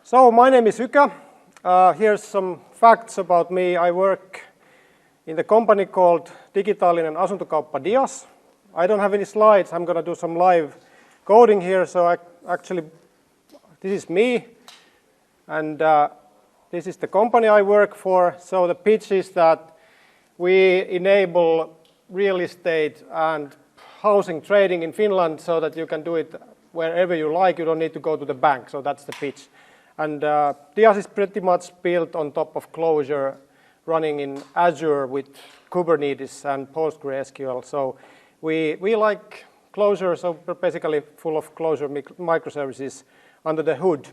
So my name is Yrjö. Here's some facts about me. I work in the company called Digitaalinen asuntokauppa Dias. I don't have any slides. I'm going to do some live coding here. So this is me, and this is the company I work for. So the pitch is that we enable real estate and housing trading in Finland so that you can do it wherever you like. You don't need to go to the bank. So that's the pitch. And Dias is pretty much built on top of Clojure, running in Azure with Kubernetes and PostgreSQL. So we like Clojure, so we're basically full of Clojure microservices under the hood.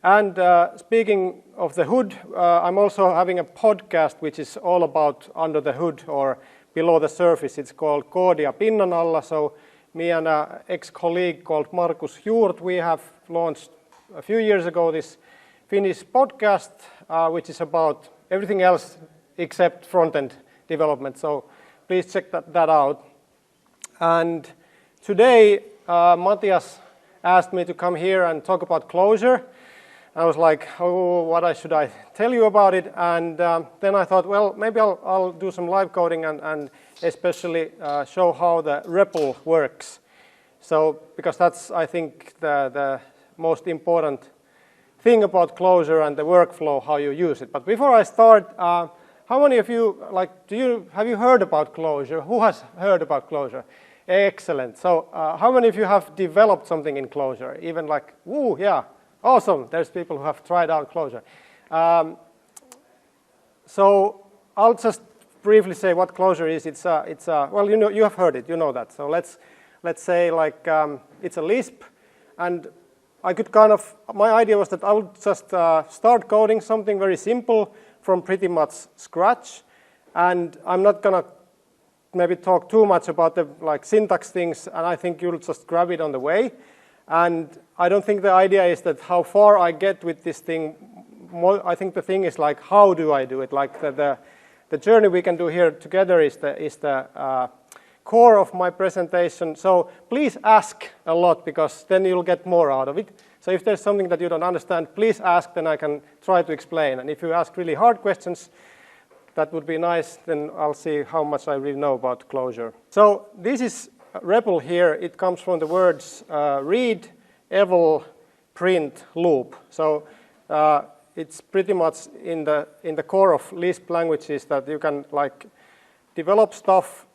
And speaking of the hood, I'm also having a podcast which is all about under the hood or below the surface. It's called Koodia pinnan alla. So me and an ex-colleague called Markus Hjort, we have launched a few years ago this Finnish podcast, which is about everything else except front-end development. So please check that out. And today, Matthias asked me to come here and talk about Clojure. I was like, oh, what should I tell you about it? And then I thought, well, maybe I'll do some live coding and especially show how the REPL works. So, because that's, I think, the most important thing about Clojure and the workflow, how you use it. But before I start, how many of you, have you heard about Clojure? Who has heard about Clojure? Excellent. So how many of you have developed something in Clojure? Even like, ooh, yeah, awesome. There's people who have tried out Clojure. So I'll just briefly say what Clojure is. It's well, you have heard it, you know that. So let's say like it's a Lisp, and I could my idea was that I would just start coding something very simple from pretty much scratch, and I'm not gonna maybe talk too much about the syntax things, and I think you'll just grab it on the way. And I don't think the idea is that how far I get with this thing. I think the thing is like, how do I do it? Like the journey we can do here together is the core of my presentation. So please ask a lot, because then you'll get more out of it. So if there's something that you don't understand, please ask, then I can try to explain. And if you ask really hard questions, that would be nice, then I'll see how much I really know about Clojure. So this is REPL here. It comes from the words read, eval, print, loop. So it's pretty much in the core of Lisp languages that you can develop stuff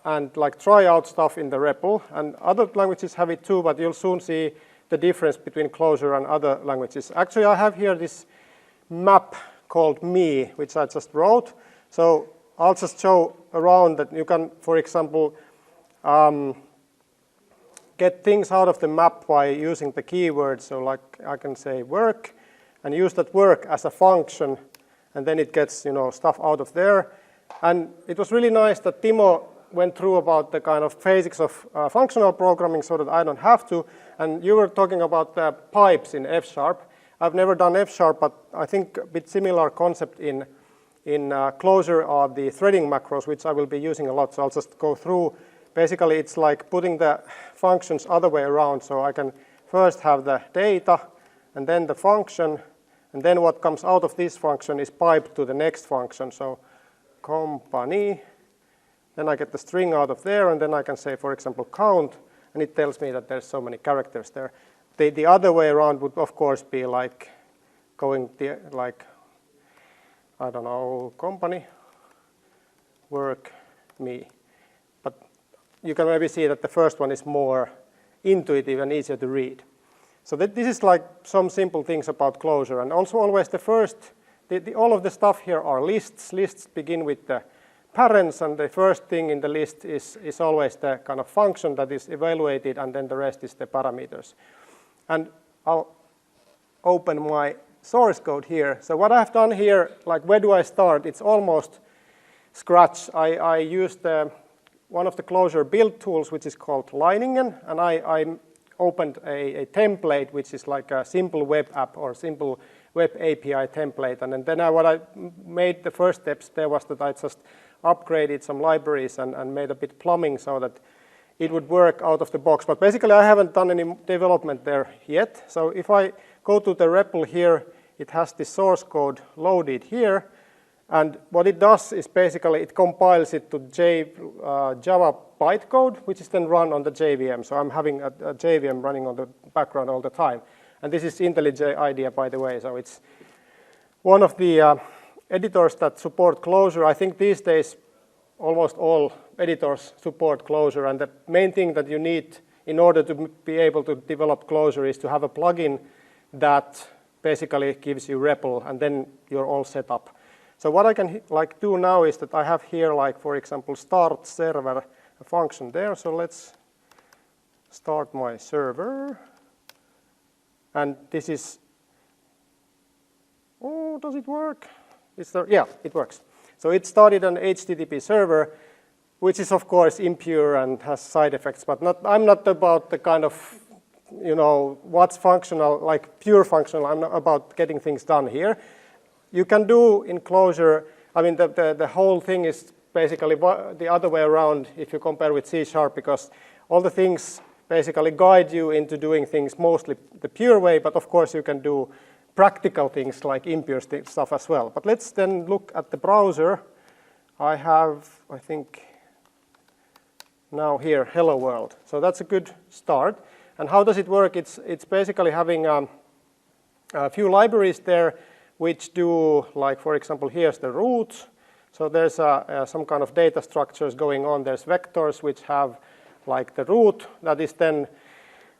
and try out stuff in the REPL. And other languages have it too, but you'll soon see the difference between Clojure and other languages. Actually, I have here this map called me, which I just wrote. So I'll just show around that you can, for example, get things out of the map by using the keywords. So I can say work and use that work as a function, and then it gets stuff out of there. And it was really nice that Timo went through about the kind of basics of functional programming so that I don't have to. And you were talking about the pipes in F#. I've never done F#, but I think a bit similar concept in Clojure are the threading macros, which I will be using a lot. So I'll just go through. Basically, it's like putting the functions other way around. So I can first have the data, and then the function, and then what comes out of this function is piped to the next function. So company, then I get the string out of there, and then I can say, for example, count, and it tells me that there's so many characters there. The other way around would, of course, be going I don't know, company, work, me. But you can maybe see that the first one is more intuitive and easier to read. So this is some simple things about Clojure. And also always the first, all of the stuff here are lists. Lists begin with the parents, and the first thing in the list is always the kind of function that is evaluated, and then the rest is the parameters. And I'll open my source code here. So what I've done here, where do I start? It's almost scratch. I used one of the Clojure build tools, which is called Leiningen, and I opened a template, which is like a simple web app or simple web API template. And then what I made the first steps there was that I just upgraded some libraries and made a bit plumbing so that it would work out of the box. But basically, I haven't done any development there yet. So if I go to the REPL here, it has the source code loaded here. And what it does is basically it compiles it to Java bytecode, which is then run on the JVM. So I'm having a JVM running on the background all the time. And this is IntelliJ IDEA, by the way. So it's one of the editors that support Clojure. I think these days almost all editors support Clojure. And the main thing that you need in order to be able to develop Clojure is to have a plugin that basically gives you REPL, and then you're all set up. So what I can do now is that I have here, for example, start server, a function there. So let's start my server. And this is, oh, does it work? Yeah, it works. So it started an HTTP server, which is of course impure and has side effects, but I'm not about the kind of, what's functional, like pure functional. I'm not about getting things done here. You can do in Clojure, I mean, the whole thing is basically the other way around if you compare with C#, because all the things basically guide you into doing things mostly the pure way, but of course you can do practical things like impure stuff as well. But let's then look at the browser. I have, I think, now here, hello world. So that's a good start. And how does it work? It's basically having a few libraries there which do, like, for example, here's the root. So there's some kind of data structures going on. There's vectors which have like the root that is then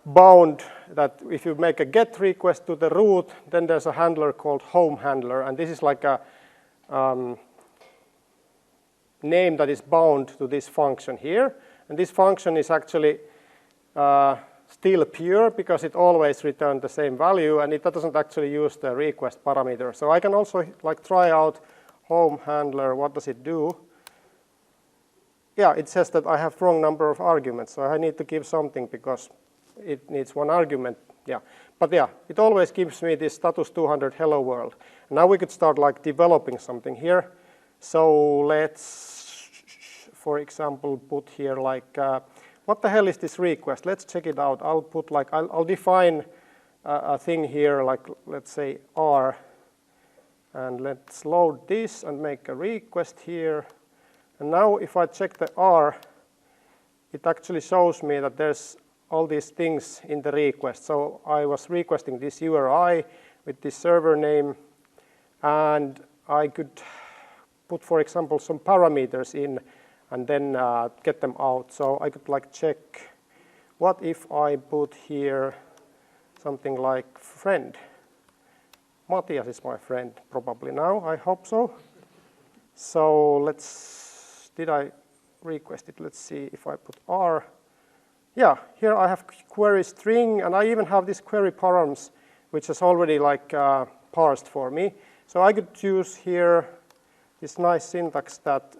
bound, that if you make a GET request to the root, then there's a handler called home handler. And this is like a name that is bound to this function here. And this function is actually still pure because it always returns the same value, and it doesn't actually use the request parameter. So I can also try out home handler. What does it do? Yeah, it says that I have wrong number of arguments, so I need to give something because it needs one argument. Yeah, but yeah, it always gives me this status 200 hello world. Now we could start developing something here. So let's, for example, put here what the hell is this request? Let's check it out. I'll put I'll define a thing here, let's say R, and let's load this and make a request here. And now if I check the R, it actually shows me that there's all these things in the request. So I was requesting this URI with this server name, and I could put, for example, some parameters in and then get them out. So I could check, what if I put here something like friend? Matthias is my friend probably now, I hope so. So did I request it? Let's see if I put R. Yeah, here I have query string, and I even have this query params, which is already parsed for me. So I could use here this nice syntax that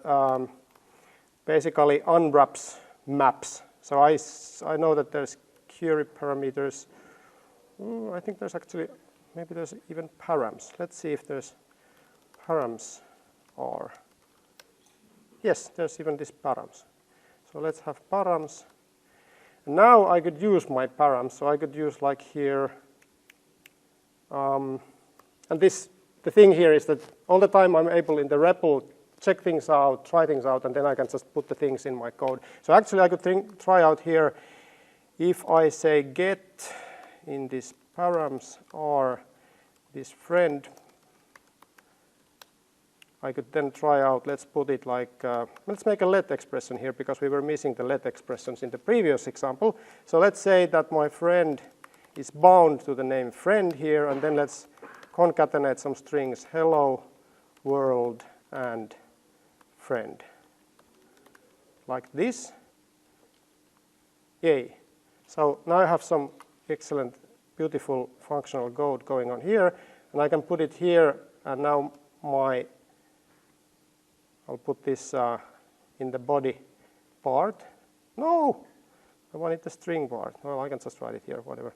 basically unwraps maps. So I know that there's query parameters. I think there's actually, maybe there's even params. Let's see if there's params or, yes, there's even this params. So let's have params. Now I could use my params. So I could use here, and the thing here is that all the time I'm able in the REPL check things out, try things out, and then I can just put the things in my code. So actually I could try out here, if I say get in this params or this friend, I could then try out, let's put it let's make a let expression here because we were missing the let expressions in the previous example. So let's say that my friend is bound to the name friend here, and then let's concatenate some strings, hello, world, and friend. Like this. Yay. So now I have some excellent, beautiful functional code going on here, and I can put it here, and now I'll put this in the body part. No, I wanted the string part. Well, I can just write it here, whatever.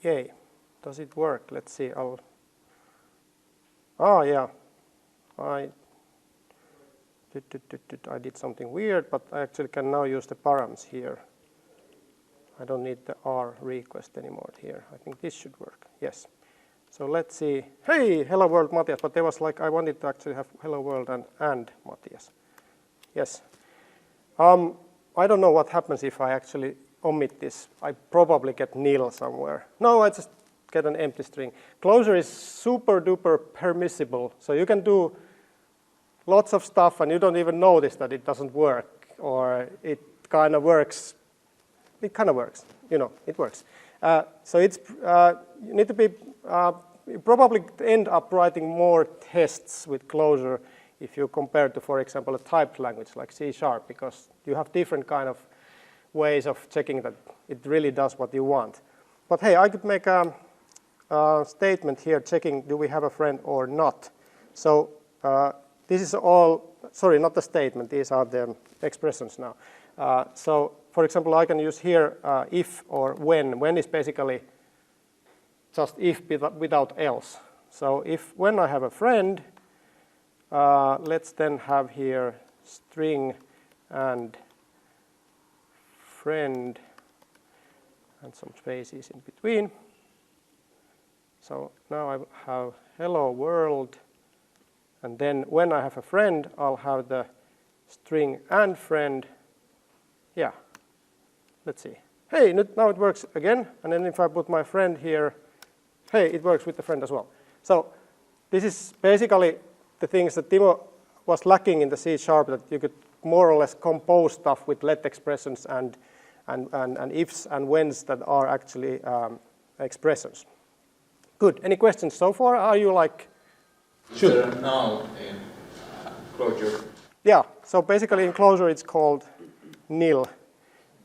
Yay. Does it work? Let's see. Yeah. I did something weird, but I actually can now use the params here. I don't need the R request anymore here. I think this should work. Yes. So let's see. Hey, hello world, Matthias. But there was like, I wanted to actually have hello world and Matthias. Yes. I don't know what happens if I actually omit this. I probably get nil somewhere. No, I just get an empty string. Clojure is super duper permissible. So you can do lots of stuff and you don't even notice that it doesn't work, or it kind of works. It kind of works, you know, it works. So it's, you need to be, you probably end up writing more tests with Clojure if you compare to, for example, a typed language like C#, because you have different kind of ways of checking that it really does what you want. But hey, I could make a statement here checking do we have a friend or not. So this is all, sorry, not the statement, these are the expressions now. So for example, I can use here if or when. When is basically just if without else. So if when I have a friend, let's then have here string and friend and some spaces in between. So now I have hello world, and then when I have a friend, I'll have the string and friend. Yeah, let's see. Hey, now it works again, and then if I put my friend here, hey, it works with the friend as well. So this is basically the things that Timo was lacking in the C#, that you could more or less compose stuff with let expressions and ifs and whens that are actually expressions. Good. Any questions so far? Are you like? Is there a null in Clojure? Yeah. So basically in Clojure it's called nil.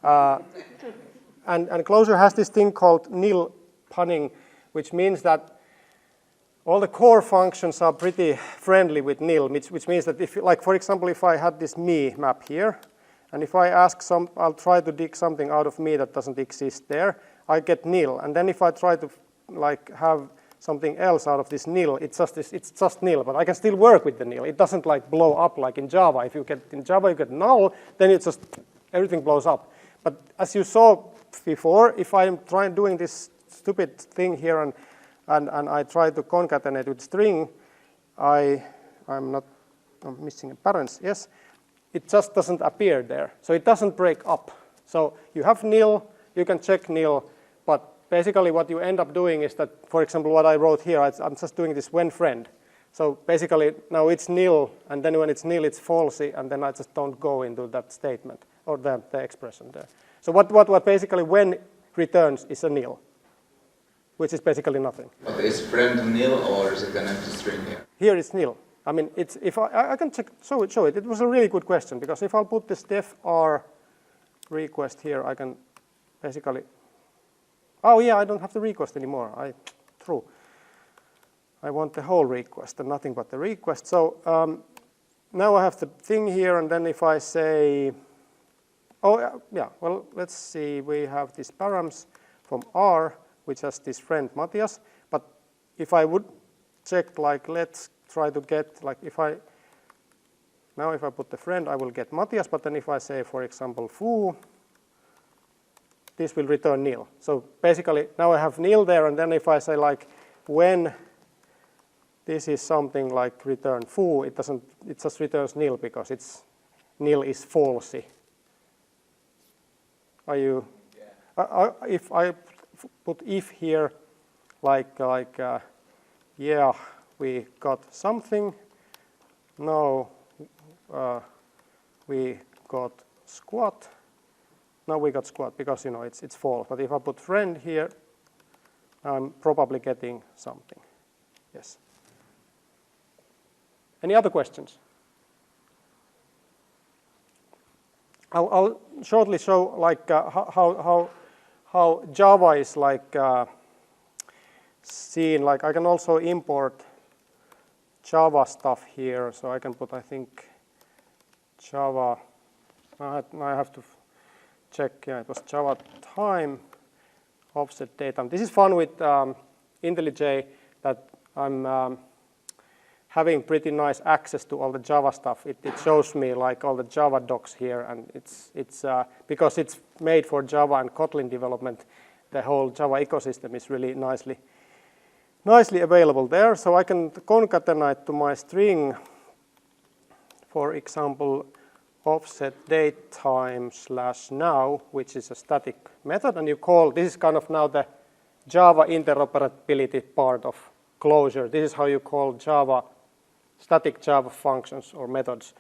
And Clojure has this thing called nil punning, which means that all the core functions are pretty friendly with nil, which means that if, like for example, if I had this me map here, and if I ask I'll try to dig something out of me that doesn't exist there, I get nil. And then if I try to like have something else out of this nil, it's just nil, but I can still work with the nil. It doesn't like blow up like in Java. If you get in Java you get null, then it's just everything blows up. But as you saw before, if I'm doing this stupid thing here and I try to concatenate with string, I'm missing a parens, yes, it just doesn't appear there. So it doesn't break up. So you have nil, you can check nil, but basically what you end up doing is that, for example, what I wrote here, I'm just doing this when friend. So basically now it's nil, and then when it's nil, it's falsy, and then I just don't go into that statement or the expression there. So what basically when returns is a nil, which is basically nothing. But is friend nil or is it an empty string here? Here it's nil. I mean, it's if I can show it. It was a really good question, because if I'll put this def r request here, I can basically. Oh yeah, I don't have the request anymore. True. I want the whole request and nothing but the request. So now I have the thing here, and then if I say, oh yeah, well let's see. We have these params from R, which has this friend Matthias. But if I would check, like, let's try to get, like, if I put the friend, I will get Matthias. But then if I say, for example, foo, this will return nil. So basically, now I have nil there, and then if I say, like, when this is something like return foo, it just returns nil because nil is falsy. Are you? Yeah. If I put if here, yeah, we got something. No, we got squat. Now we got squat because you know it's false. But if I put friend here, I'm probably getting something. Yes. Any other questions? I'll shortly show like how Java is like seen. Like I can also import Java stuff here, so I can put, I think, Java. I have to check. Yeah, it was Java time offset data. This is fun with IntelliJ that I'm having pretty nice access to all the Java stuff. It shows me like all the Java docs here, and it's because it's made for Java and Kotlin development. The whole Java ecosystem is really nicely available there. So I can concatenate to my string, for example, offset datetime /now, which is a static method, and you call, this is kind of now the Java interoperability part of Clojure. This is how you call Java, static Java functions or methods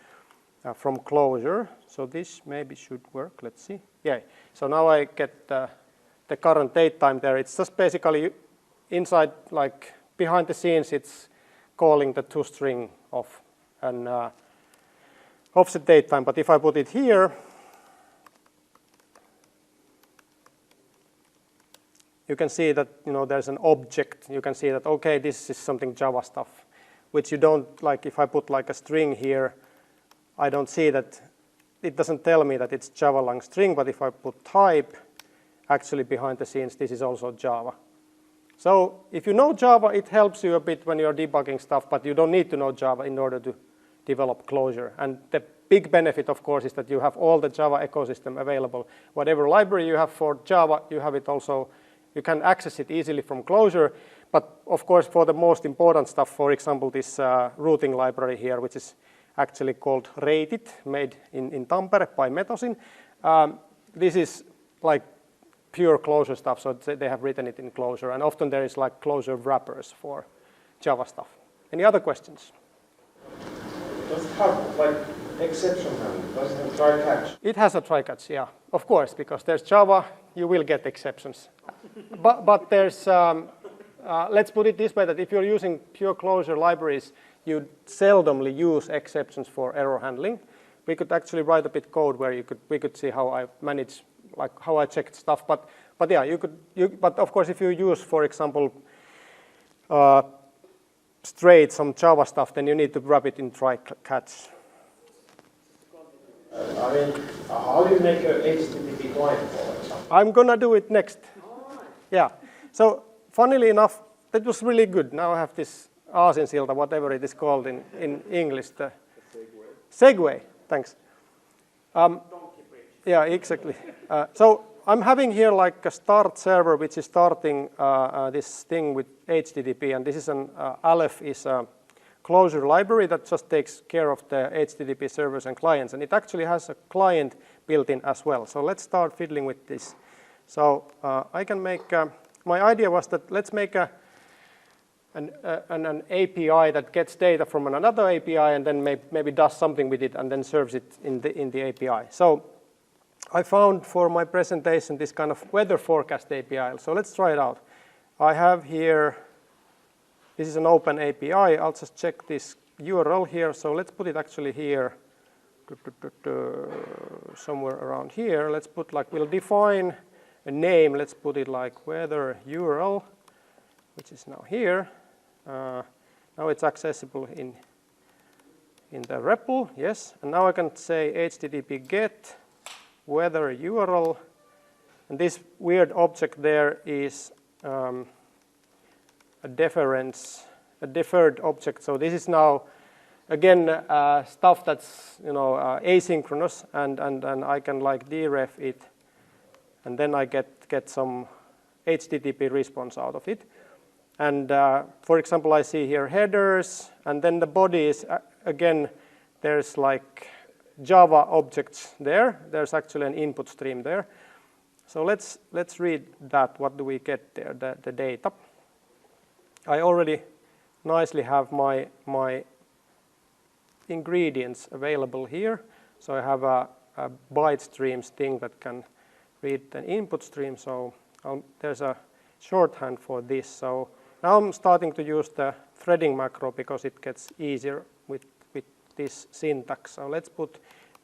from Clojure. So this maybe should work, let's see. Yeah, so now I get the current date time there. It's just basically inside, like behind the scenes, it's calling the toString of an offset date time. But if I put it here, you can see that there's an object. You can see that, okay, this is something Java stuff, which you don't, like if I put like a string here, I don't see that. It doesn't tell me that it's Java lang string, but if I put type, actually behind the scenes, this is also Java. So if you know Java, it helps you a bit when you're debugging stuff, but you don't need to know Java in order to develop Clojure. And the big benefit, of course, is that you have all the Java ecosystem available. Whatever library you have for Java, you have it also. You can access it easily from Clojure. But of course, for the most important stuff, for example, this routing library here, which is actually called Rated, made in Tampere by Metosin. This is like pure Clojure stuff, so they have written it in Clojure, and often there is like Clojure wrappers for Java stuff. Any other questions? Does it have like exception handling? Does it have try catch? It has a try catch, yeah, of course, because there's Java, you will get exceptions. but there's, let's put it this way, that if you're using pure Clojure libraries, you seldomly use exceptions for error handling. We could actually write a bit code where we could see how I manage, like how I checked stuff. But yeah, but of course, if you use, for example, straight some Java stuff, then you need to wrap it in try catch. I mean, how do you make a HTTP client, for example? I'm gonna do it next. Yeah. So funnily enough, that was really good. Now I have this aasinsilta, whatever it is called in English. The segue. Thanks. Yeah, exactly. So I'm having here like a start server, which is starting this thing with HTTP, and this is an Aleph is a Clojure library that just takes care of the HTTP servers and clients, and it actually has a client built in as well. So let's start fiddling with this. So I can make. My idea was that let's make an API that gets data from another API and then maybe does something with it and then serves it in the API. So I found for my presentation this kind of weather forecast API. So let's try it out. I have here, this is an open API. I'll just check this URL here. So let's put it actually here, somewhere around here. Let's put like, we'll define a name. Let's put it like weather URL, which is now here. Now it's accessible in the REPL, yes. And now I can say HTTP get weather URL, and this weird object there is a deferred object. So this is now again stuff that's asynchronous, and I can like deref it, and then I get some HTTP response out of it. And for example, I see here headers, and then the body is again there's like Java objects there. There's actually an input stream there. So let's read that. What do we get there? The data. I already nicely have my ingredients available here. So I have a byte streams thing that can read an input stream. So there's a shorthand for this. So now I'm starting to use the threading macro because it gets easier with this syntax. So let's put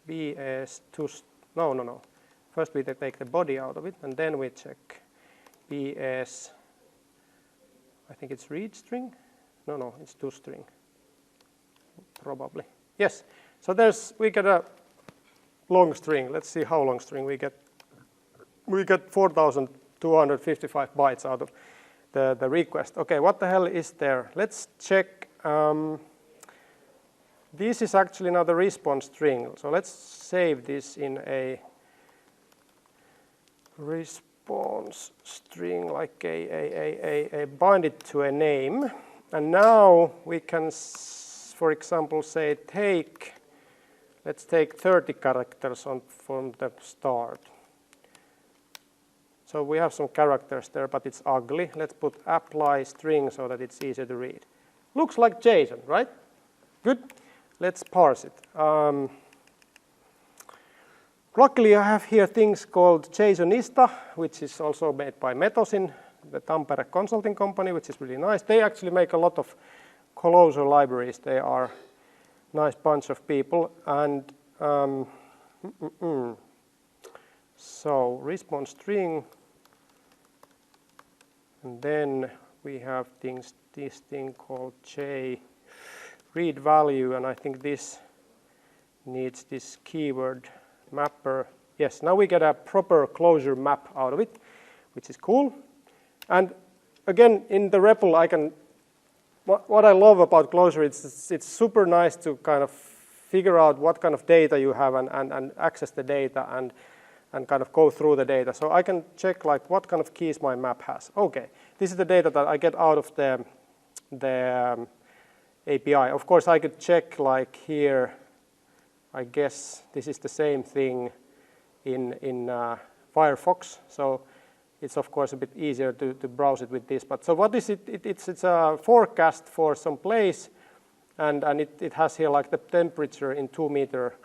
BS to, no. First we take the body out of it, and then we check BS, I think it's read string. No, it's toString, probably. Yes, so we get a long string. Let's see how long string we get. We get 4,255 bytes out of the request. Okay, what the hell is there? Let's check. this is actually now the response string. So let's save this in a response string, like a bind it to a name. And now we can, for example, say let's take 30 characters from the start. So we have some characters there, but it's ugly. Let's put apply string so that it's easier to read. Looks like JSON, right? Good. Let's parse it. Luckily, I have here things called JSONista, which is also made by Metosin, the Tampere consulting company, which is really nice. They actually make a lot of Clojure libraries. They are a nice bunch of people. And so response string, and then we have this thing called read value, and I think this needs this keyword mapper. Yes, now we get a proper Clojure map out of it, which is cool. And again, in the REPL, what I love about Clojure, it's super nice to kind of figure out what kind of data you have and access the data and kind of go through the data. So I can check like what kind of keys my map has. Okay, this is the data that I get out of the API. Of course, I could check like here. I guess this is the same thing in Firefox. So it's of course a bit easier to browse it with this. But so what is it? It's a forecast for some place, and it has here like the temperature in 2 meter,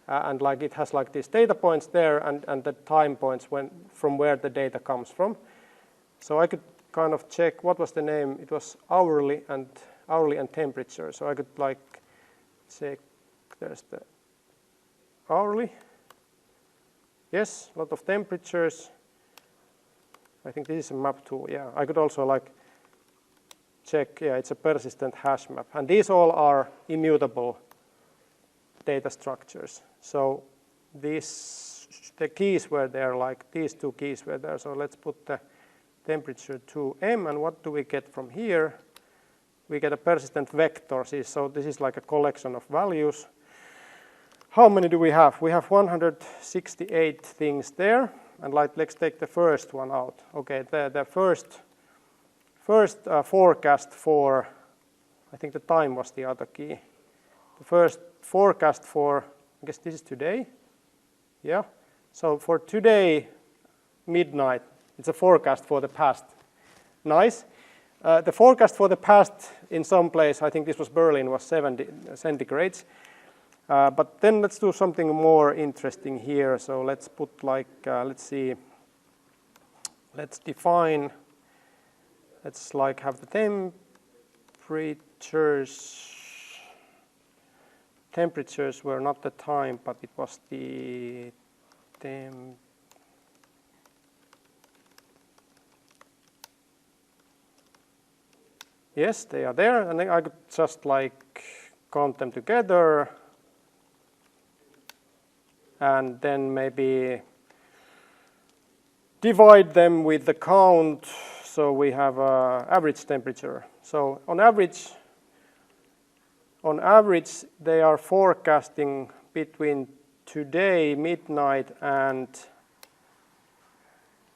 and like it has like these data points there and the time points from where the data comes from. So I could kind of check what was the name. It was hourly and temperature. So I could like check. There's the hourly. Yes, a lot of temperatures. I think this is a map tool. Yeah, I could also like check. Yeah, it's a persistent hash map, and these all are immutable data structures. So the keys were there, like these two keys were there. So let's put the temperature to M, and what do we get from here? We get a persistent vector. So this is like a collection of values. How many do we have? We have 168 things there, and like let's take the first one out. Okay, the first forecast for, I think the time was the other key. The first forecast for, I guess this is today. Yeah. So for today, midnight, it's a forecast for the past. Nice. The forecast for the past in some place, I think this was Berlin, was 70 centigrades. But then let's do something more interesting here. So let's put like, let's see, let's define, let's like have the temperatures were not the time, but it was the temp. Yes, they are there, and I could just like count them together, and then maybe divide them with the count, so we have average temperature. So on average, they are forecasting between today, midnight, and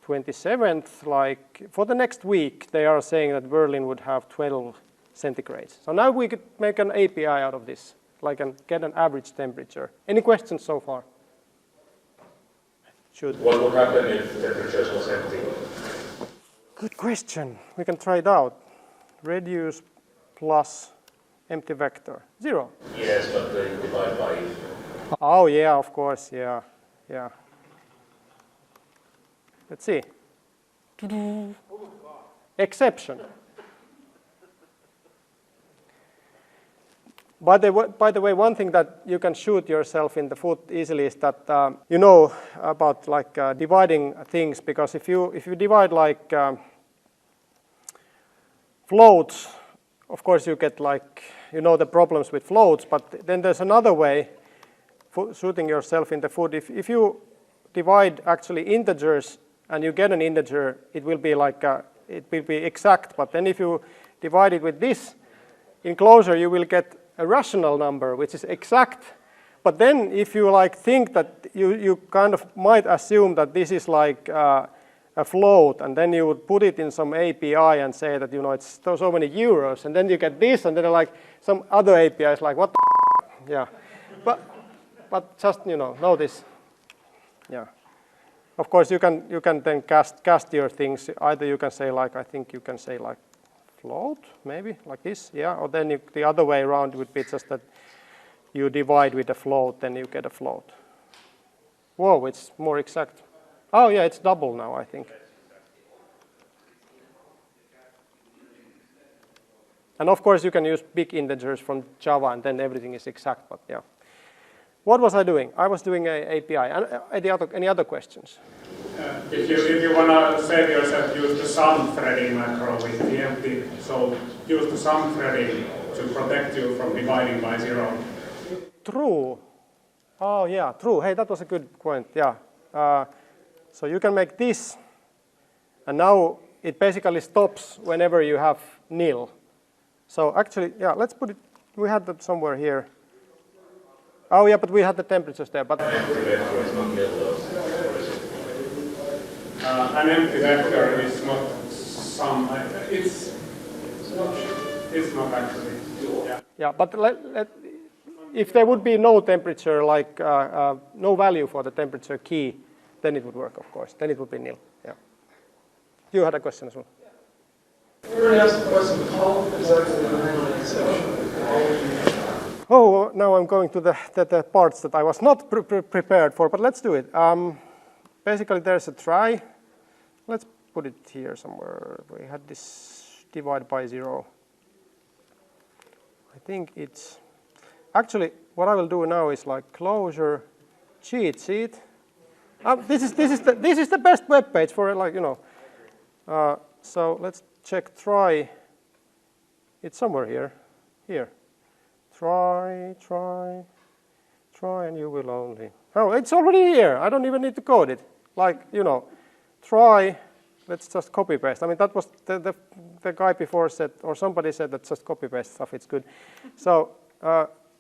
27th, like for the next week, they are saying that Berlin would have 12 centigrades. So now we could make an API out of this, like get an average temperature. Any questions so far? Shoot. What would happen if temperatures was empty? Good question. We can try it out. Reduce plus empty vector. 0. Yes, but they divide by. Oh yeah, of course, yeah. Let's see. Exception. By the way, one thing that you can shoot yourself in the foot easily is that you know about like dividing things, because if you divide like floats, of course you get like, you know, the problems with floats, but then there's another way for shooting yourself in the foot. If you divide actually integers and you get an integer, it will be like it will be exact. But then if you divide it with this, in Clojure you will get a rational number, which is exact. But then if you like think that you kind of might assume that this is like a float, and then you would put it in some API and say that, you know, it's so many euros, and then you get this, and then like some other API is like, what the yeah. But just, you know this. Yeah. Of course, you can then cast your things. Either you can say like, I think you can say like float, maybe like this, yeah. Or then the other way around would be just that you divide with a float, then you get a float. Whoa, it's more exact. Oh yeah, it's double now, I think. And of course, you can use big integers from Java, and then everything is exact. But yeah. What was I doing? I was doing an API. And any other questions? If you want to save yourself, use the sum threading macro with the empty. So use the sum threading to protect you from dividing by 0. True. Oh yeah, true. Hey, that was a good point. Yeah. So you can make this, and now it basically stops whenever you have nil. So actually, yeah, let's put it. We had that somewhere here. Oh yeah, but we had the temperatures there. But An empty vector is not sum. It's not actually. Yeah. Yeah, but if there would be no temperature, like no value for the temperature key, then it would work, of course. Then it would be nil. Yeah. You had a question as well. You already asked the question, how exactly do you handle an exception? Oh, now I'm going to the parts that I was not prepared for, but let's do it. Basically, there's a try. Let's put it here somewhere. We had this divide by 0. I think it's actually what I will do now is like Clojure cheat sheet. This is the best web page for it, like, you know. So let's check try. It's somewhere here. Here. Try, and you will only. Oh, it's already here. I don't even need to code it. Like, you know, try. Let's just copy paste. I mean, that was the guy before said, or somebody said that just copy paste stuff. It's good. So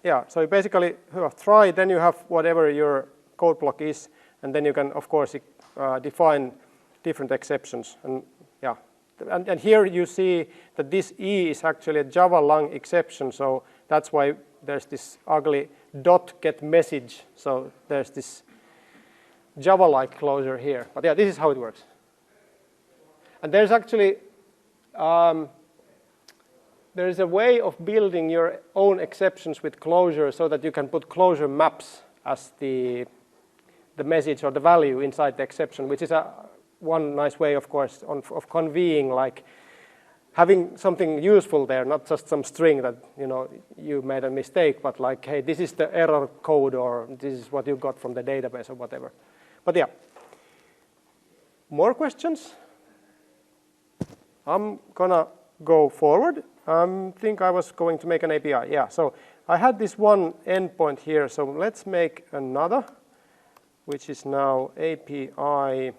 yeah. So you basically try. Then you have whatever your code block is, and then you can, of course, define different exceptions. And yeah. And here you see that this E is actually a Java long exception, so that's why there's this ugly .get message. So there's this Java-like closure here. But yeah, this is how it works. And there's actually there is a way of building your own exceptions with Clojure so that you can put Clojure maps as the message or the value inside the exception, which is one nice way, of course, of conveying, like having something useful there, not just some string that, you know, you made a mistake, but like, hey, this is the error code, or this is what you got from the database or whatever. But yeah. More questions? I'm gonna go forward. I think I was going to make an API. Yeah, so I had this one endpoint here, so let's make another, which is now API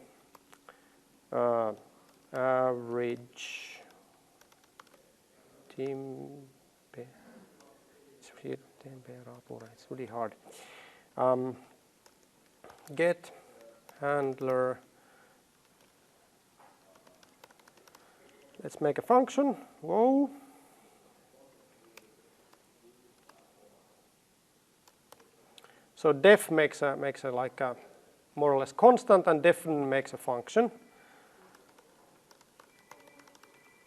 average it's really hard. Get handler. Let's make a function. Whoa. So def makes a like a more or less constant, and def makes a function,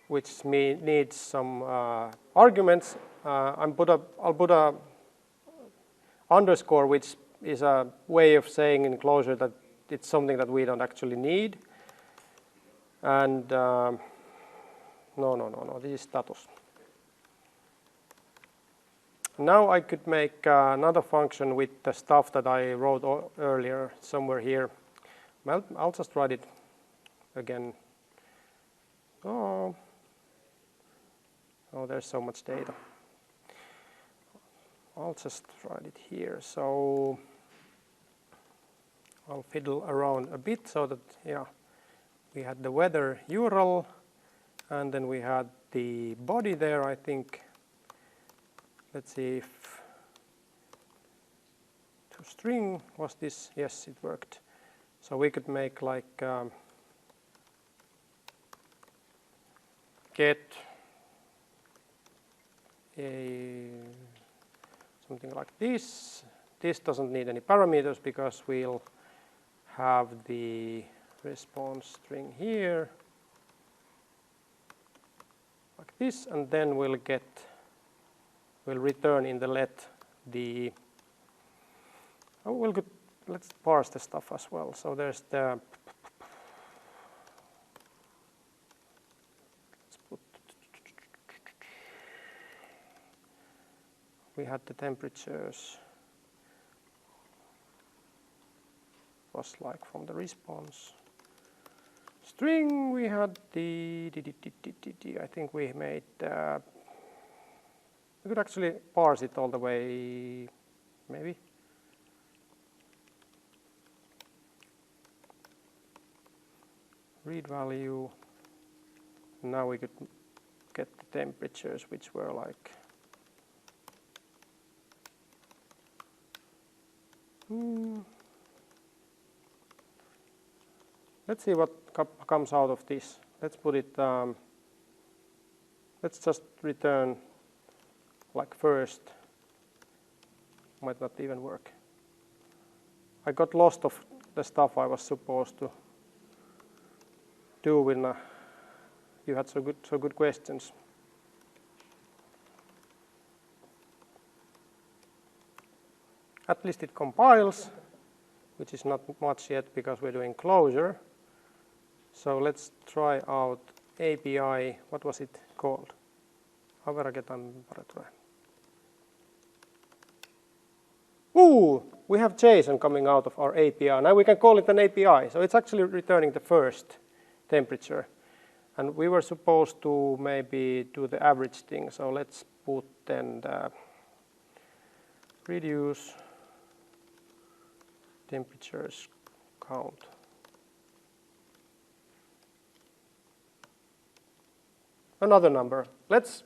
which needs some arguments. I'll put a underscore, which is a way of saying in Clojure that it's something that we don't actually need. And no, this is status. Now I could make another function with the stuff that I wrote earlier somewhere here. Well, I'll just write it again. Oh, there's so much data. I'll just write it here. So I'll fiddle around a bit so that, yeah, we had the weather URL, and then we had the body there, I think. let's see if to string was this. Yes, it worked. So we could make like get something like this. This doesn't need any parameters because we'll have the response string here like this, and then we'll return in the let the let's parse the stuff as well. So there's the we had the temperatures was like from the response string. We had the I think we made we could actually parse it all the way, maybe. Read value. Now we could get the temperatures, which were like let's see what comes out of this. Let's put it, let's just return like first. Might not even work. I got lost of the stuff I was supposed to do when you had so good questions. At least it compiles, which is not much yet because we're doing Clojure. So let's try out API. What was it called? Ooh, we have JSON coming out of our API. Now we can call it an API. So it's actually returning the first temperature. And we were supposed to maybe do the average thing. So let's put then the reduce temperatures count. Another number. Let's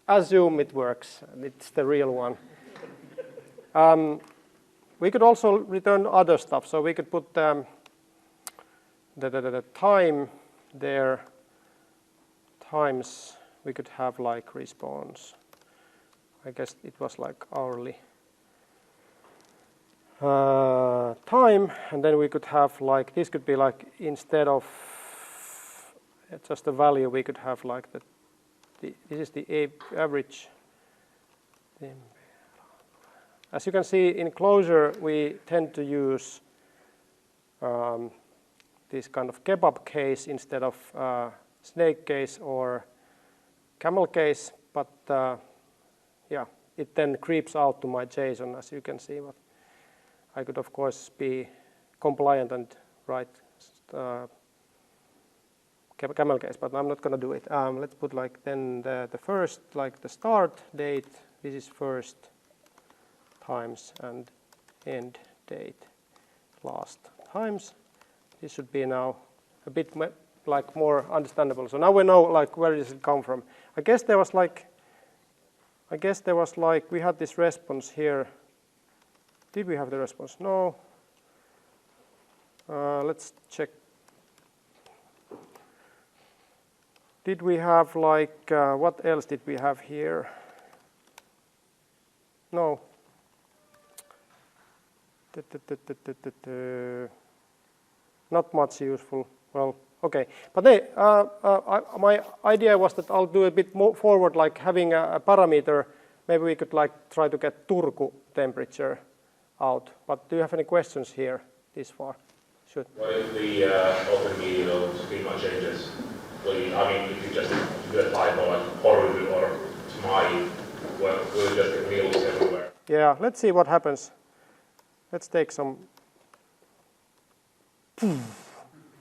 assume it works and it's the real one. We could also return other stuff. So we could put the time there times we could have like response. I guess it was like hourly time, and then we could have like this could be like instead of just a value we could have like this is the average. As you can see in Clojure we tend to use this kind of kebab case instead of snake case or camel case, but yeah, it then creeps out to my JSON, as you can see. But I could of course be compliant and write camel case, but I'm not going to do it. Let's put like then the first, like the start date. This is first times and end date last times. This should be now a bit like more understandable. So now we know like where does it come from. I guess there was like we had this response here. Did we have the response? No. Let's check. Did we have like what else did we have here? No. Not much useful. Well, okay. But hey, my idea was that I'll do a bit more forward, like having a parameter. Maybe we could like try to get Turku temperature out. But do you have any questions here this far? Should. What if the open medium schema changes? I mean, if you just do a typo like Horu or Smai, will you just get nils everywhere? Yeah, let's see what happens. Let's take some.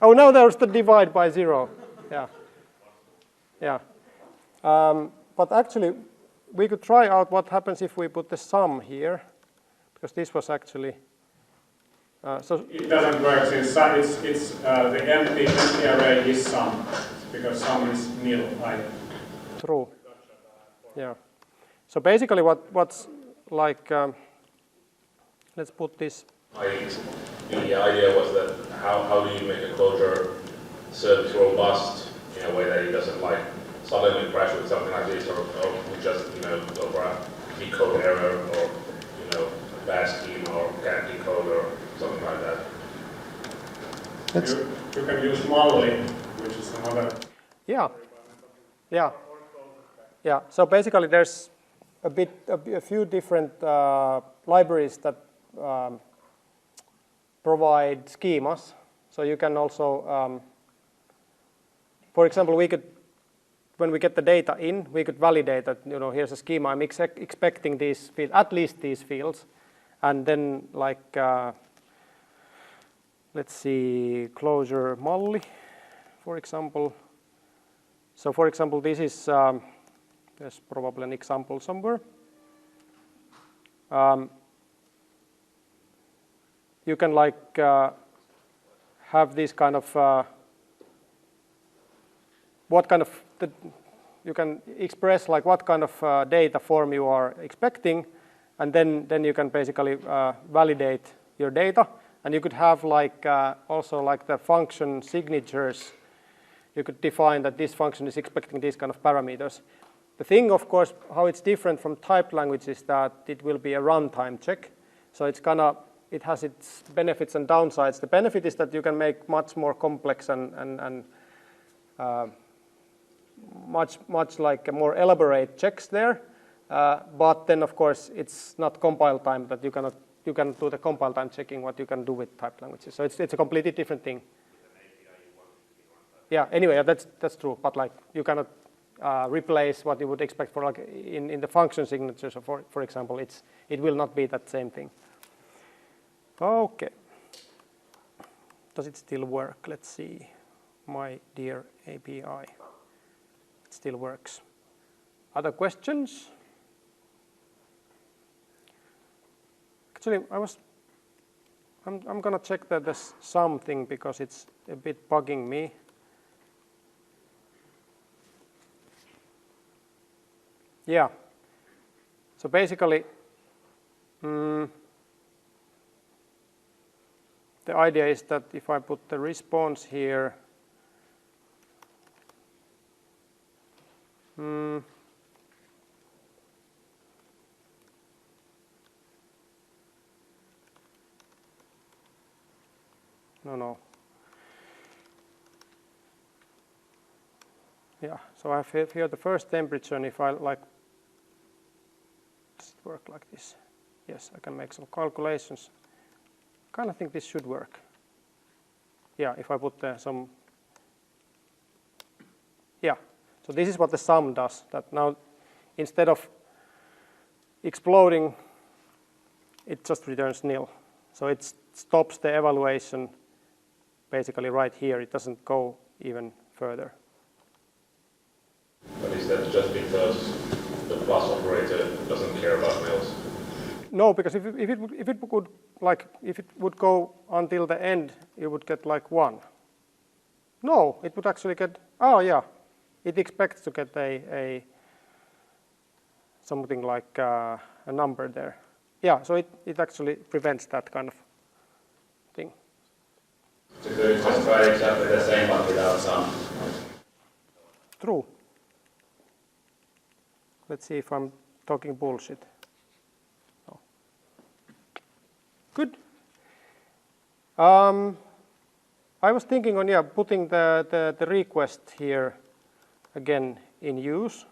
Oh, now there's the divide by 0. Yeah. Yeah. But actually, we could try out what happens if we put the sum here, because this was actually. So it doesn't work since it's the empty array is sum, because sum is nil. True. Yeah. So basically what's like, let's put this. The idea was that how do you make a Clojure service robust in a way that it doesn't like suddenly crash with something like this, or we just go for a decode error, or bad scheme, or can't decode, or something like that. You can use Malli, which is another. Yeah. So basically, there's a few different libraries that provide schemas. So you can also, for example, when we get the data in, we could validate that here's a schema. I'm expecting these fields, at least these fields, and then like let's see, Clojure Malli, for example. So for example, this is there's probably an example somewhere. You can like have this kind of you can express like what kind of data form you are expecting, and then you can basically validate your data, and you could have like also like the function signatures. You could define that this function is expecting these kind of parameters. The thing, of course, how it's different from typed language is that it will be a runtime check. So it has its benefits and downsides. The benefit is that you can make much more complex and much like more elaborate checks there. But then, of course, it's not compile time that you can do the compile time checking what you can do with typed languages. So it's a completely different thing. Yeah. Anyway, that's true. But like you cannot replace what you would expect for like in the function signatures. For example, it will not be that same thing. Okay. Does it still work? Let's see. My dear API. It still works. Other questions? Actually, I'm gonna check that there's something because it's a bit bugging me. Yeah. So basically, the idea is that if I put the response here, no. Yeah, so I have here the first temperature, and if I like, does it work like this? Yes, I can make some calculations. I kind of think this should work. Yeah, if I put some, yeah. So this is what the sum does, that now instead of exploding, it just returns nil. So it stops the evaluation basically right here. It doesn't go even further. But is that just because the plus operator doesn't care about nils? No, because if it would go until the end, it would get like 1. No, it would actually get. Oh yeah, it expects to get a something like a number there. Yeah, so it actually prevents that kind of thing. So could you just try exactly the same but without sum? True. Let's see if I'm talking bullshit. No. Good. I was thinking on putting the request here again in use.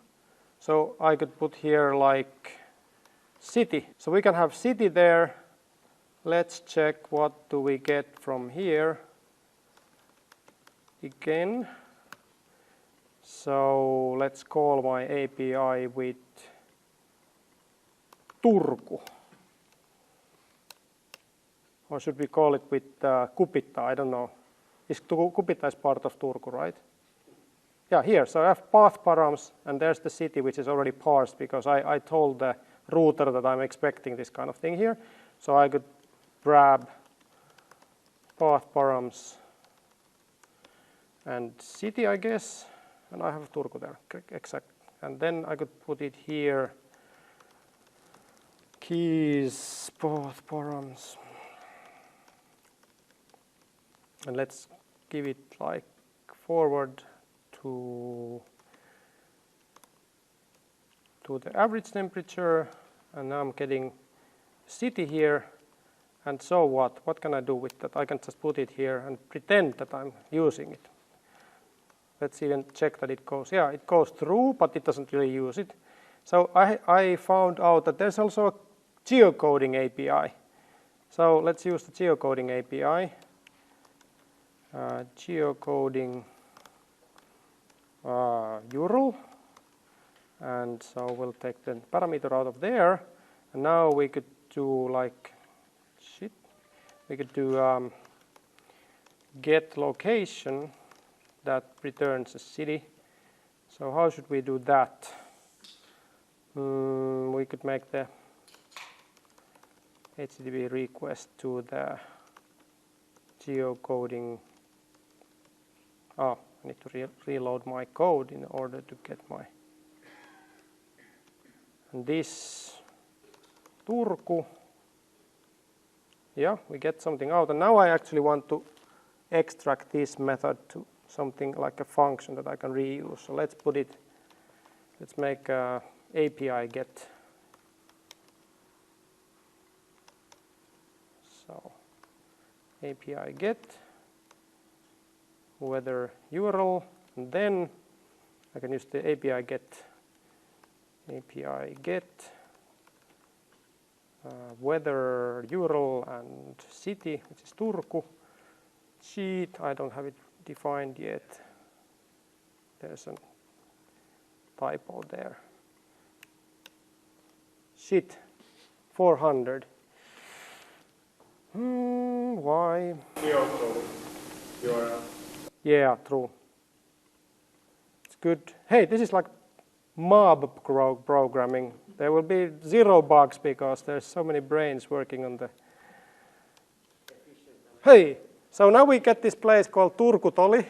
So I could put here like city. So we can have city there. Let's check what do we get from here. Again. So let's call my API with Turku. Or should we call it with Kupita? I don't know. Kupita is part of Turku, right? Yeah, here. So I have path params, and there's the city, which is already parsed because I told the router that I'm expecting this kind of thing here. So I could grab path params and city, I guess. And I have Turku there, exact. And then I could put it here. keys, both params. And let's give it like forward to the average temperature, and now I'm getting city here. And so what? What can I do with that? I can just put it here and pretend that I'm using it. Let's even check that it goes. Yeah, it goes through, but it doesn't really use it. So I found out that there's also a geocoding API. So let's use the geocoding API. Geocoding URL. And so we'll take the parameter out of there. And now we could do like, we could do get location that returns a city. So how should we do that? We could make the HTTP request to the geocoding. Oh, I need to reload my code in order to get my. And this Turku. Yeah, we get something out. And now I actually want to extract this method to something like a function that I can reuse. So let's put it, let's make a API get. So API get weather URL, and then I can use the API get weather URL and city, which is Turku. Sheet, I don't have it defined yet. There's a typo there. Sheet 400. Why? Yeah, true. It's good. Hey, this is like mob programming. There will be 0 bugs because there's so many brains working on the. Hey, so now we get this place called Turku Toli,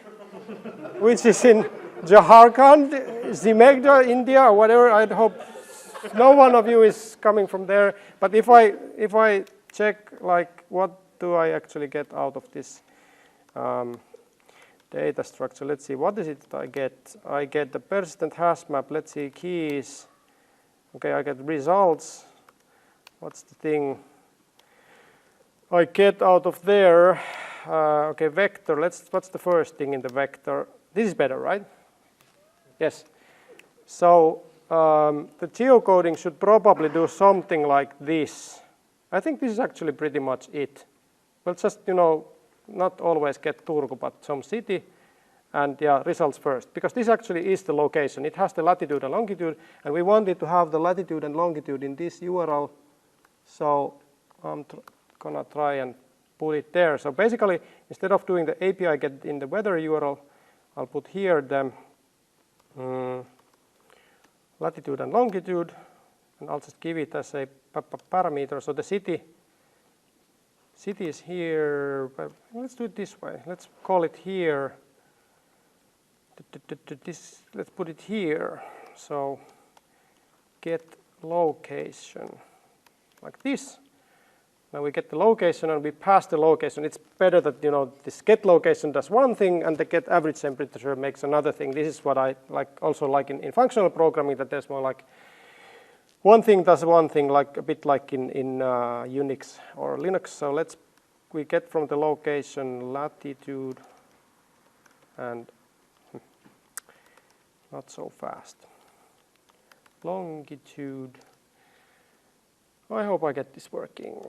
which is in Jharkhand, Zimegda, India, or whatever. I hope no one of you is coming from there. But if I check like what do I actually get out of this data structure, let's see, what is it that I get? I get the persistent hash map. Let's see, keys. Okay, I get results. What's the thing I get out of there? Okay, vector. What's the first thing in the vector? This is better, right? Yes. So the geocoding should probably do something like this. I think this is actually pretty much it. We'll just, not always get Turku, but some city, and yeah, results first, because this actually is the location. It has the latitude and longitude, and we wanted to have the latitude and longitude in this URL. So I'm gonna try and put it there. So basically, instead of doing the API get in the weather URL, I'll put here the latitude and longitude, and I'll just give it as a parameter. So the city is here. Let's do it this way. Let's call it here. Let's put it here. So get location like this. Now we get the location and we pass the location. It's better that this get location does one thing and the get average temperature makes another thing. This is what I also like in functional programming, that there's more like one thing does one thing, like a bit like in Unix or Linux. So we get from the location latitude and not so fast. Longitude. I hope I get this working.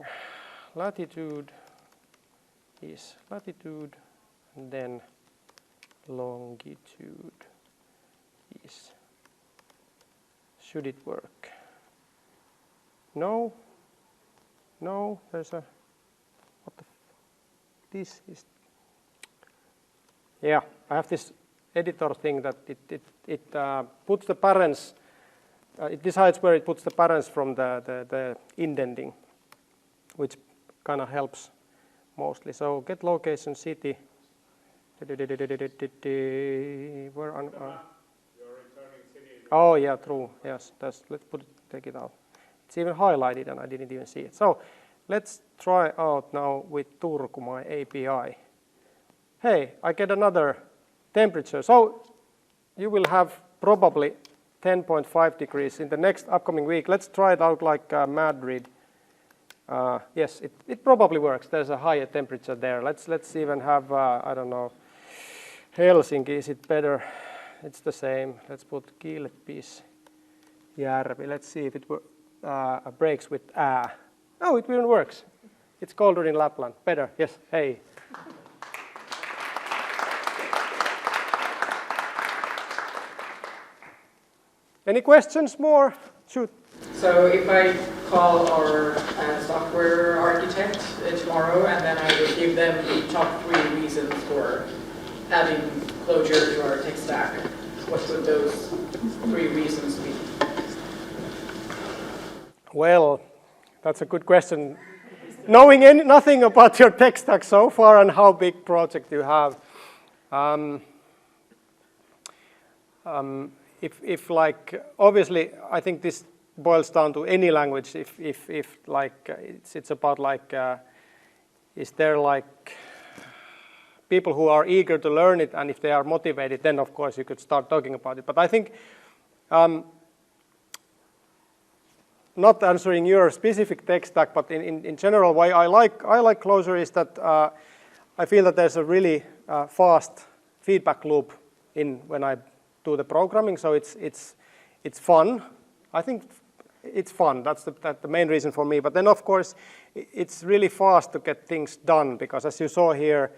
Latitude is latitude, and then longitude is. Should it work? No, there's a, what the, this is, yeah, I have this editor thing that it puts the parents, it decides where it puts the parents from the indenting, which kind of helps mostly. So get location city, where on, You're returning city. oh yeah, true, yes, let's take it out. It's even highlighted and I didn't even see it. So let's try out now with Turku, my API. Hey, I get another temperature. So you will have probably 10.5 degrees in the next upcoming week. Let's try it out like Madrid. Yes, it probably works. There's a higher temperature there. Let's even have, I don't know, Helsinki. Is it better? It's the same. Let's put Kilpisjärvi. Let's see if it breaks with a. Oh, it even works. It's colder in Lapland. Better. Yes. Hey. Any questions more? Shoot. So if I call our software architect tomorrow and then I will give them the top 3 reasons for adding Clojure to our tech stack, what would those 3 reasons be? Well, that's a good question. Knowing nothing about your tech stack so far and how big project you have, if like obviously I think this boils down to any language. If like it's about like is there like people who are eager to learn it, and if they are motivated, then of course you could start talking about it. But I think not answering your specific tech stack, but in general, why I like Clojure is that I feel that there's a really fast feedback loop when I do the programming. So it's fun. I think it's fun. That's the main reason for me. But then of course it's really fast to get things done, because as you saw here,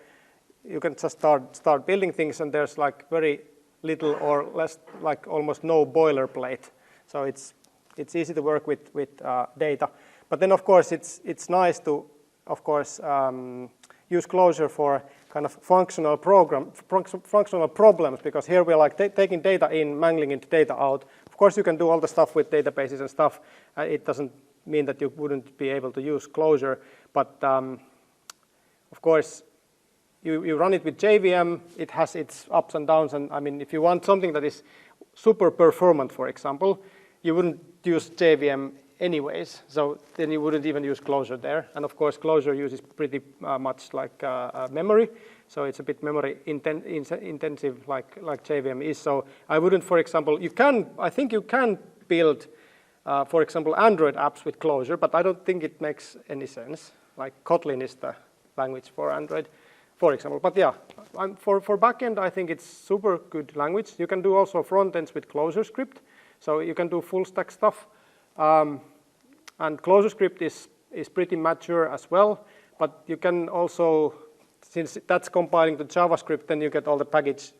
you can just start building things, and there's like very little or less, like almost no boilerplate. So it's easy to work with data. But then of course it's nice to of course use Clojure for kind of functional problems, because here we're like taking data in, mangling into data out. Of course you can do all the stuff with databases and stuff. It doesn't mean that you wouldn't be able to use Clojure, but of course you run it with JVM. It has its ups and downs, and I mean if you want something that is super performant, for example, you wouldn't use JVM anyways, so then you wouldn't even use Clojure there. And of course Clojure uses pretty much like memory, so it's a bit memory intensive like JVM is. So I wouldn't, for example, I think you can build for example Android apps with Clojure, but I don't think it makes any sense. Like Kotlin is the language for Android, for example. But yeah, for backend I think it's super good language. You can do also front ends with Clojure script, so you can do full stack stuff. And Clojure script is pretty mature as well, but you can also, since that's compiling to JavaScript, then you get all the package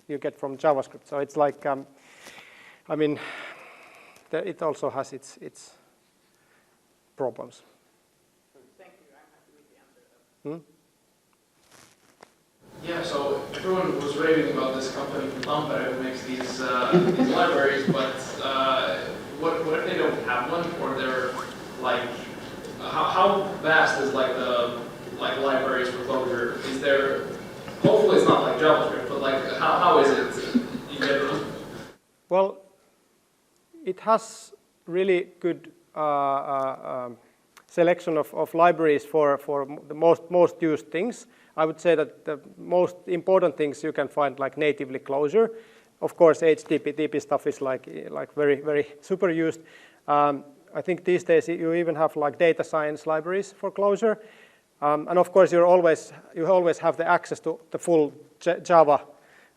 you get from JavaScript. So it's like, I mean, it also has its problems. Thank you. I'm happy with the answer. Yeah, so everyone was raving about this company from Tampere who makes these libraries, but what if they don't have one, or they're like, how vast is like the libraries for Clojure? Is there, hopefully it's not like JavaScript, but like how is it in general? Well, it has really good selection of libraries for the most used things. I would say that the most important things you can find like natively Clojure. Of course, HTTP stuff is like very, very super used. I think these days you even have like data science libraries for Clojure. And of course, you always have the access to the full Java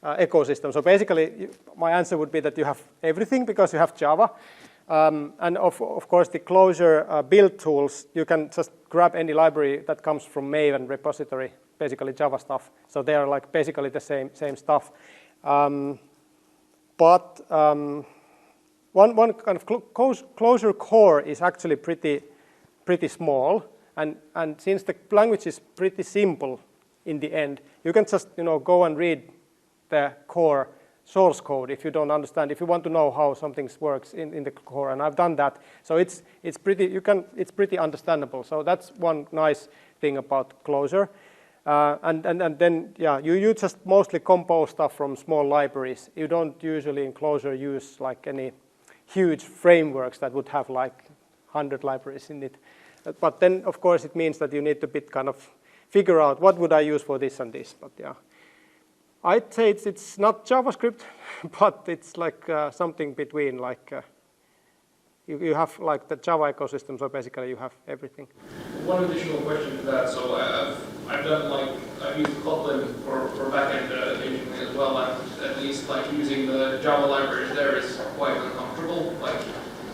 ecosystem. So basically, my answer would be that you have everything because you have Java. And of course, the Clojure build tools, you can just grab any library that comes from Maven repository, basically Java stuff. So they are like basically the same stuff. But one kind of Clojure core is actually pretty small, and since the language is pretty simple in the end, you can just go and read the core source code if you don't understand, if you want to know how something works in the core, and I've done that. So it's pretty understandable. So that's one nice thing about Clojure. And then you just mostly compose stuff from small libraries. You don't usually in Clojure use like any huge frameworks that would have like 100 libraries in it. But then, of course, it means that you need to kind of figure out what would I use for this and this. But yeah, I'd say it's not JavaScript, but it's like something between like you have like the Java ecosystem. So basically, you have everything. One additional question to that. So I've done like I've used Kotlin for backend occasionally as well. And at least like using the Java libraries there is quite uncomfortable. Like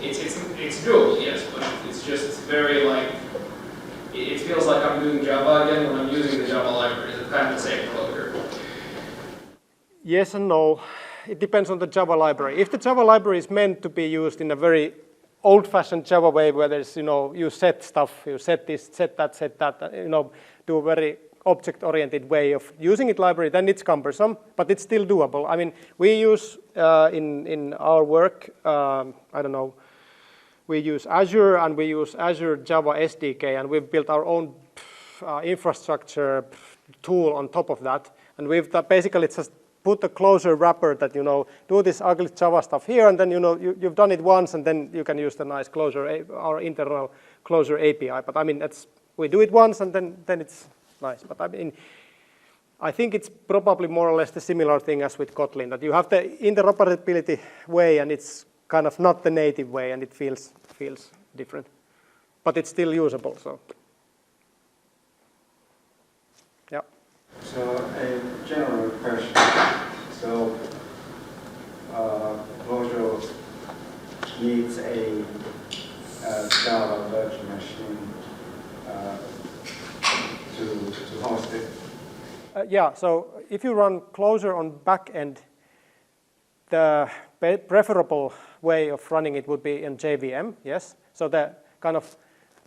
it's doable, yes, but it's just very like it feels like I'm doing Java again when I'm using the Java libraries. It's kind of the same Clojure. Yes and no. It depends on the Java library. If the Java library is meant to be used in a very old-fashioned Java way, where there's you set stuff, you set this, set that, do a very object-oriented way of using it library, then it's cumbersome, but it's still doable. I mean, we use in our work, we use Azure and we use Azure Java SDK, and we've built our own infrastructure tool on top of that, and we've basically just put a Clojure wrapper that do this ugly Java stuff here, and then you've done it once, and then you can use the nice Clojure, our internal Clojure API. But I mean, we do it once, and then it's nice. But I mean, I think it's probably more or less the similar thing as with Kotlin, that you have the interoperability way, and it's kind of not the native way, and it feels different, but it's still usable. So, yeah. So a general question. So Clojure needs a Java virtual machine to host it. Yeah. So if you run Clojure on backend, the preferable way of running it would be in JVM. Yes. So the kind of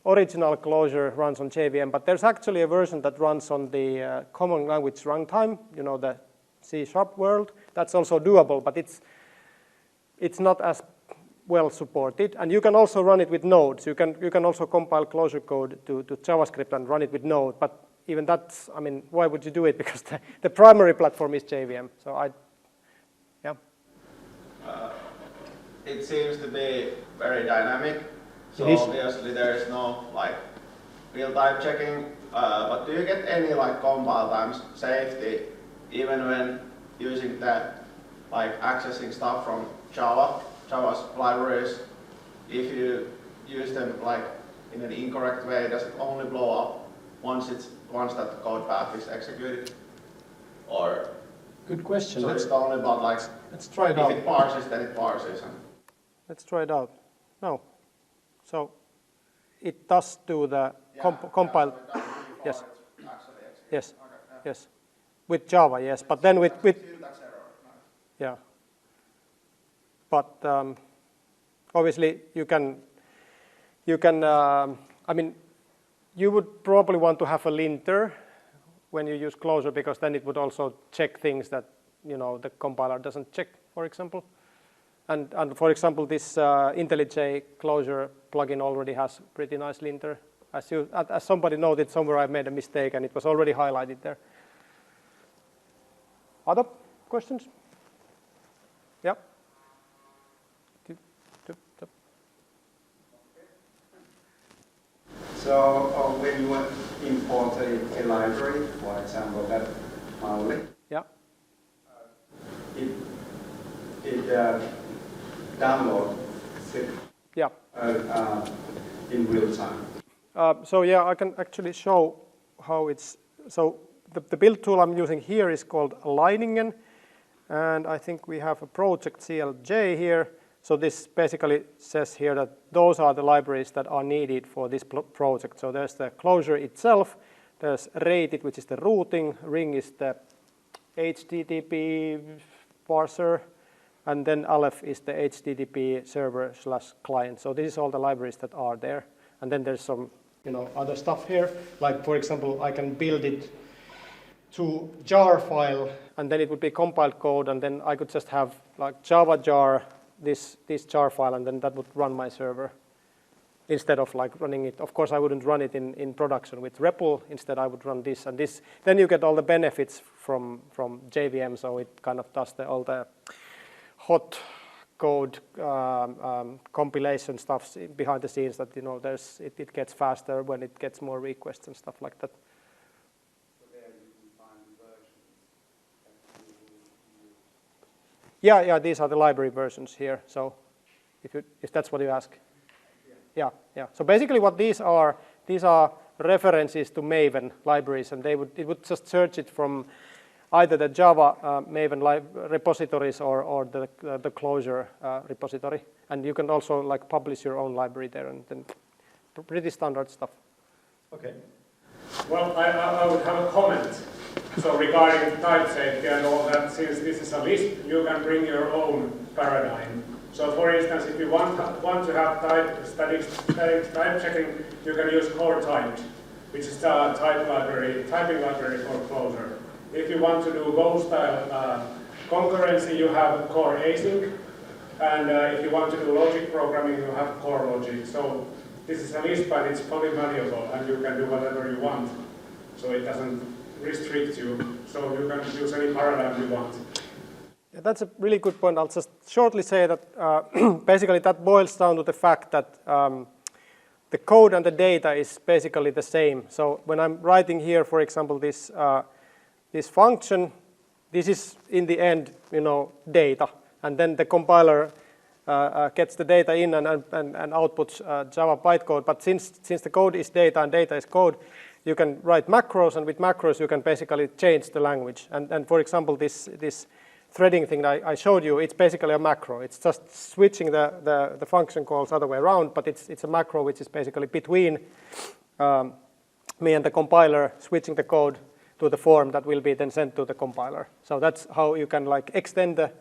original Clojure runs on JVM, but there's actually a version that runs on the common language runtime, the C# world. That's also doable, but it's not as well supported. And you can also run it with nodes. You can also compile Clojure code to JavaScript and run it with Node. But even that's, I mean, why would you do it? Because the primary platform is JVM. So yeah. It seems to be very dynamic. So obviously there is no like real-time checking, but do you get any like compile times safety even when using the like accessing stuff from Java's libraries? If you use them like in an incorrect way, does it only blow up once that the code path is executed? Or good question. So it's only about like let's try it out. If it parses, then it parses. Let's try it out. No. So it does do the compile. So yes. Yes. Okay. Yes. With Java, yes. But then with syntax error. yeah. But obviously you can. I mean, you would probably want to have a linter when you use Clojure, because then it would also check things that the compiler doesn't check, for example. And for example, this IntelliJ Clojure plugin already has pretty nice linter. As somebody noted somewhere, I made a mistake, and it was already highlighted there. Other questions? Yeah. So when you import a library, for example, that Mauli, yeah, it downloads it yeah. In real time. So yeah, I can actually show how it's. So the build tool I'm using here is called Leiningen, and I think we have a project CLJ here. So this basically says here that those are the libraries that are needed for this project. So there's the Clojure itself, there's Rated, which is the routing, Ring is the HTTP parser, and then Aleph is the HTTP server/client. So this is all the libraries that are there. And then there's some other stuff here. Like for example, I can build it to jar file, and then it would be compiled code, and then I could just have like Java jar, this jar file, and then that would run my server instead of like running it. Of course, I wouldn't run it in production with REPL. Instead, I would run this and this. Then you get all the benefits from JVM, so it kind of does all the hot code compilation stuff behind the scenes that it gets faster when it gets more requests and stuff like that. So there you can find versions that Yeah, these are the library versions here. So if that's what you ask. Yeah. So basically what these are references to Maven libraries, and it would just search it from either the Java Maven repositories or the Clojure repository. And you can also like publish your own library there, and then pretty standard stuff. Okay. Well, I would have a comment. So regarding type safety and all that, since this is a list, you can bring your own paradigm. So for instance, if you want to have static type checking, you can use core typed, which is a typing library for Clojure. If you want to do Go style concurrency, you have core async. And if you want to do logic programming, you have core logic. So this is a list, but it's fully malleable, and you can do whatever you want. So it doesn't restrict you. So you can use any paradigm you want. Yeah, that's a really good point. I'll just shortly say that basically that boils down to the fact that the code and the data is basically the same. So when I'm writing here, for example, this function, this is in the end, data, and then the compiler gets the data in and outputs Java bytecode. But since the code is data and data is code, you can write macros, and with macros you can basically change the language. And for example, this threading thing that I showed you, it's basically a macro. It's just switching the function calls other way around, but it's a macro which is basically between me and the compiler, switching the code to the form that will be then sent to the compiler. So that's how you can like extend the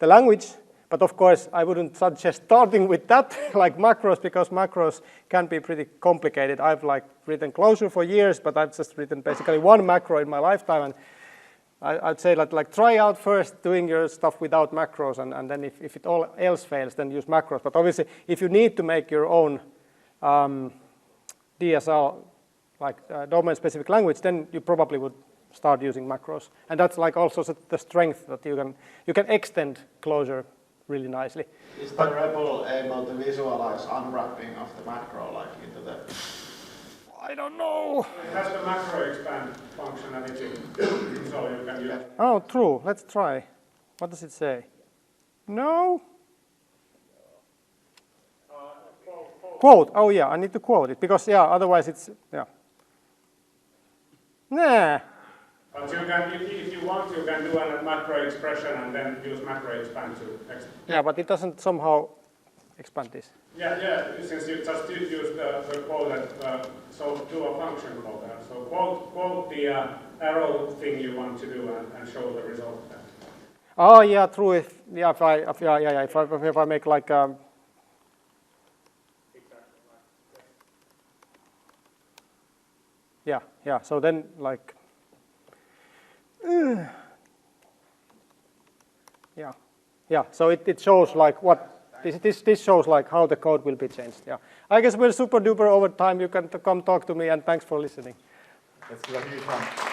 language. But of course, I wouldn't suggest starting with that, like macros, because macros can be pretty complicated. I've like written Clojure for years, but I've just written basically one macro in my lifetime, and I'd say that like try out first doing your stuff without macros, and then if it all else fails, then use macros. But obviously, if you need to make your own DSL, like domain-specific language, then you probably would start using macros. And that's like also the strength that you can extend Clojure really nicely. Is the REPL able to visualize unwrapping of the macro like into the... I don't know. It has the macro expand functionality, so you can use. Oh, true. Let's try. What does it say? No. Quote. Oh yeah, I need to quote it because otherwise it's Nah. But you can, if you want, you can do a macro expression and then use macro expand to expand. Yeah, but it doesn't somehow expand this. Yeah, since you just use the quote so do a function call there. So quote the arrow thing you want to do and show the result there. Oh yeah, true. If I make like yeah. So then like yeah. So it shows like what. This shows like how the code will be changed. Yeah, I guess we're super duper over time. You can come talk to me, and thanks for listening. Let's give a huge hand.